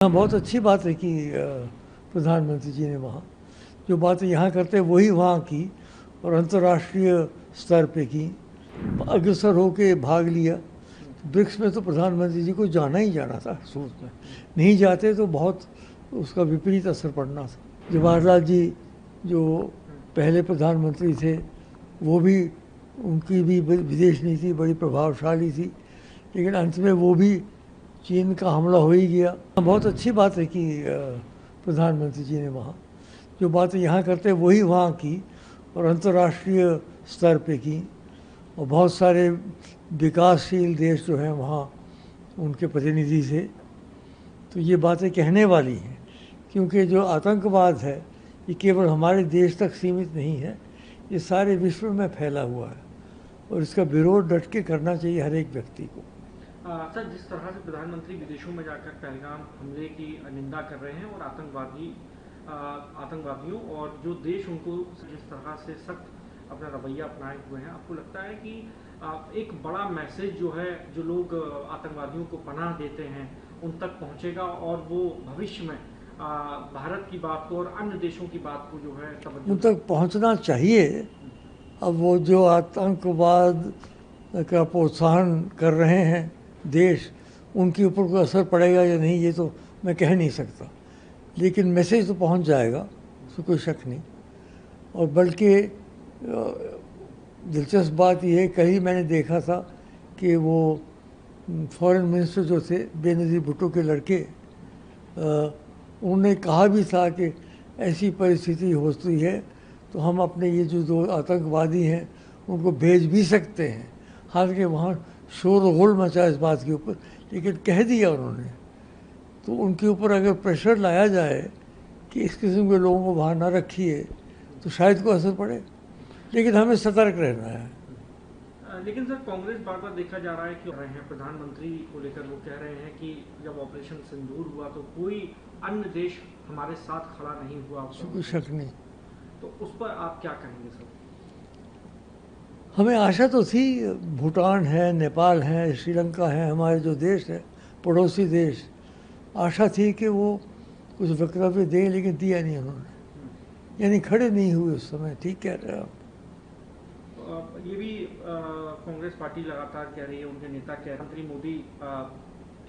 हाँ, बहुत अच्छी बात है कि प्रधानमंत्री जी ने वहाँ जो बातें यहाँ करते हैं वही वहाँ की और अंतर्राष्ट्रीय स्तर पे की, अग्रसर होके भाग लिया। ब्रिक्स में तो प्रधानमंत्री जी को जाना ही जाना था सूरत में, नहीं जाते तो बहुत उसका विपरीत असर पड़ना था। जवाहरलाल जी जो पहले प्रधानमंत्री थे वो भी, उनकी भी विदेश नीति बड़ी प्रभावशाली थी, लेकिन अंत में वो भी चीन का हमला हो ही गया। बहुत अच्छी बात है कि प्रधानमंत्री जी ने वहाँ जो बातें यहाँ करते हैं वही वहाँ की और अंतर्राष्ट्रीय स्तर पे की, और बहुत सारे विकासशील देश जो हैं वहाँ उनके प्रतिनिधि थे। तो ये बातें कहने वाली हैं, क्योंकि जो आतंकवाद है ये केवल हमारे देश तक सीमित नहीं है, ये सारे विश्व में फैला हुआ है और इसका विरोध डट के करना चाहिए हर एक व्यक्ति को। सर, जिस तरह से प्रधानमंत्री विदेशों में जाकर पहलगाम हमले की निंदा कर रहे हैं और आतंकवादियों और जो देश उनको जिस तरह से सख्त अपना रवैया अपनाए हुए हैं, आपको लगता है कि एक बड़ा मैसेज जो है, जो लोग आतंकवादियों को पनाह देते हैं उन तक पहुंचेगा और वो भविष्य में भारत की बात को और अन्य देशों की बात को जो है उन तक पहुंचना चाहिए। अब वो जो आतंकवाद का प्रोत्साहन कर रहे हैं देश, उनके ऊपर कोई असर पड़ेगा या नहीं ये तो मैं कह नहीं सकता, लेकिन मैसेज तो पहुंच जाएगा, उसमें कोई शक नहीं। और बल्कि दिलचस्प बात यह है, कल ही मैंने देखा था कि वो फॉरेन मिनिस्टर जो थे बेनज़ीर भुट्टो के लड़के, उन्होंने कहा भी था कि ऐसी परिस्थिति होती है तो हम अपने ये जो दो आतंकवादी हैं उनको भेज भी सकते हैं। हालांकि वहाँ शोर गुल मचा इस बात के ऊपर, लेकिन कह दिया उन्होंने। तो उनके ऊपर अगर प्रेशर लाया जाए कि इस किस्म के लोगों को वहाँ ना रखिए तो शायद कोई असर पड़े, लेकिन हमें सतर्क रहना है। लेकिन सर, कांग्रेस बार बार देखा जा रहा है कि रहे हैं प्रधानमंत्री को लेकर वो कह रहे हैं कि जब ऑपरेशन सिंदूर हुआ तो कोई अन्य देश हमारे साथ खड़ा नहीं हुआ। कोई शक नहीं। तो उस पर आप क्या कहेंगे सर? हमें आशा तो थी, भूटान है, नेपाल है, श्रीलंका है, हमारे जो देश है पड़ोसी देश, आशा थी कि वो कुछ वक्तव्य दें, लेकिन दिया नहीं उन्होंने, यानी खड़े नहीं हुए उस समय। ठीक कह रहे हैं आप। ये भी कांग्रेस पार्टी लगातार कह रही है, उनके नेता कह रहे हैं, मंत्री मोदी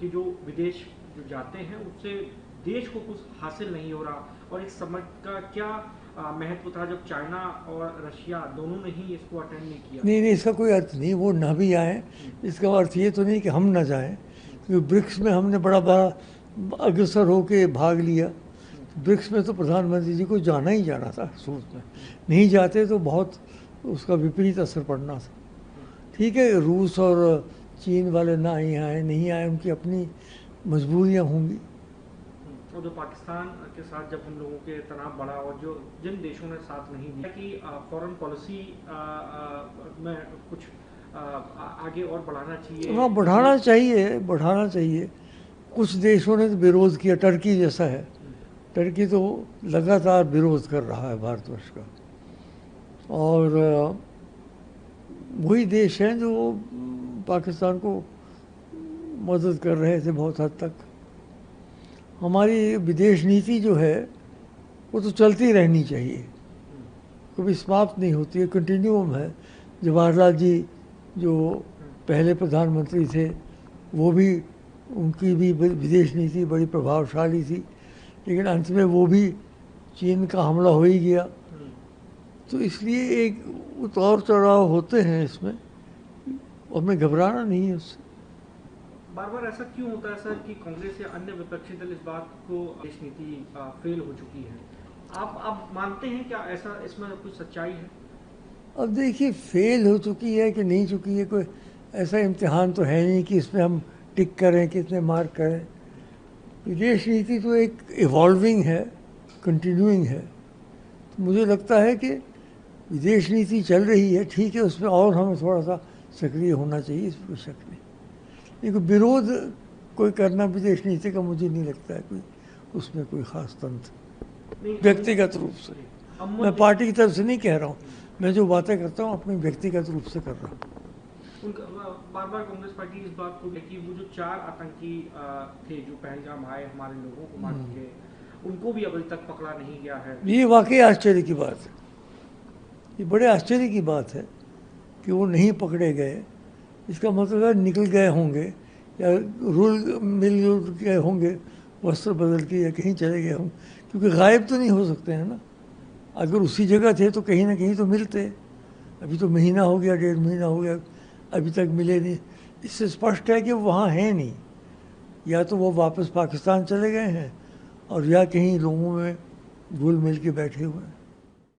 कि जो विदेश जो जाते हैं उससे देश को कुछ हासिल नहीं हो रहा, और इस समय का क्या महत्व था जब चाइना और रशिया दोनों ने ही इसको अटेंड नहीं किया। नहीं, इसका कोई अर्थ नहीं, वो ना भी आए, इसका अर्थ ये तो नहीं कि हम ना जाएं, क्योंकि ब्रिक्स में हमने बड़ा अग्रसर होके भाग लिया। ब्रिक्स में तो प्रधानमंत्री जी को जाना ही जाना था सूरत में, नहीं जाते तो बहुत उसका विपरीत असर पड़ना था। ठीक है, रूस और चीन वाले ना ही आए, नहीं आए, उनकी अपनी मजबूरियां होंगी। और जो पाकिस्तान के साथ जब हम लोगों के तनाव बढ़ा और जो जिन देशों ने साथ नहीं दिया कि फॉरेन पॉलिसी में कुछ आगे और बढ़ाना चाहिए। हाँ, बढ़ाना चाहिए। कुछ देशों ने तो विरोध किया, टर्की जैसा है, टर्की तो लगातार विरोध कर रहा है भारतवर्ष का, और वही देश हैं जो पाकिस्तान को मदद कर रहे थे बहुत हद तक। हमारी विदेश नीति जो है वो तो चलती रहनी चाहिए, कभी समाप्त नहीं होती है, कंटिन्यूम है। जवाहरलाल जी जो पहले प्रधानमंत्री थे वो भी, उनकी भी विदेश नीति बड़ी प्रभावशाली थी, लेकिन अंत में वो भी चीन का हमला हो ही गया। तो इसलिए एक उतार चढ़ाव होते हैं इसमें, हमें घबराना नहीं है उससे। बार बार ऐसा क्यों होता है सर कि कांग्रेस या अन्य विपक्षी दल इस बात को देश नीति फेल हो चुकी है? आप मानते हैं क्या ऐसा, इसमें कुछ सच्चाई है? अब देखिए, फेल हो चुकी है कि नहीं चुकी है, कोई ऐसा इम्तिहान तो है नहीं कि इसमें हम टिक करें, कितने मार्क करें। विदेश नीति तो एक इवॉल्विंग है, कंटिन्यूइंग है। तो मुझे लगता है कि विदेश नीति चल रही है, ठीक है, उसमें और हमें थोड़ा सा सक्रिय होना चाहिए, इसमें कोई शक नहीं। लेकिन विरोध कोई करना विदेश नीति का मुझे नहीं लगता है कोई उसमें कोई ख़ास तंत्र, व्यक्तिगत रूप से। मैं पार्टी की तरफ से नहीं कह रहा हूँ, मैं जो बातें करता हूँ अपनी व्यक्तिगत रूप से कर रहा हूँ। उनका बार बार कांग्रेस पार्टी इस बात को कि वो जो 4 आतंकी थे जो पहलगाम आए हमारे लोगों को मार के, उनको भी अभी तक पकड़ा नहीं गया है। ये वाकई आश्चर्य की बात है, ये बड़े आश्चर्य की बात है कि वो नहीं पकड़े गए। इसका मतलब है निकल गए होंगे या रूल मिल गए होंगे, वस्त्र बदल के, या कहीं चले गए होंगे, क्योंकि गायब तो नहीं हो सकते हैं ना। अगर उसी जगह थे तो कहीं ना कहीं तो मिलते। अभी तो महीना हो गया, 1.5 महीना हो गया, अभी तक मिले नहीं। इससे स्पष्ट है कि वो वहाँ हैं नहीं, या तो वो वापस पाकिस्तान चले गए हैं और या कहीं लोगों में घुल मिल के बैठे हुए हैं।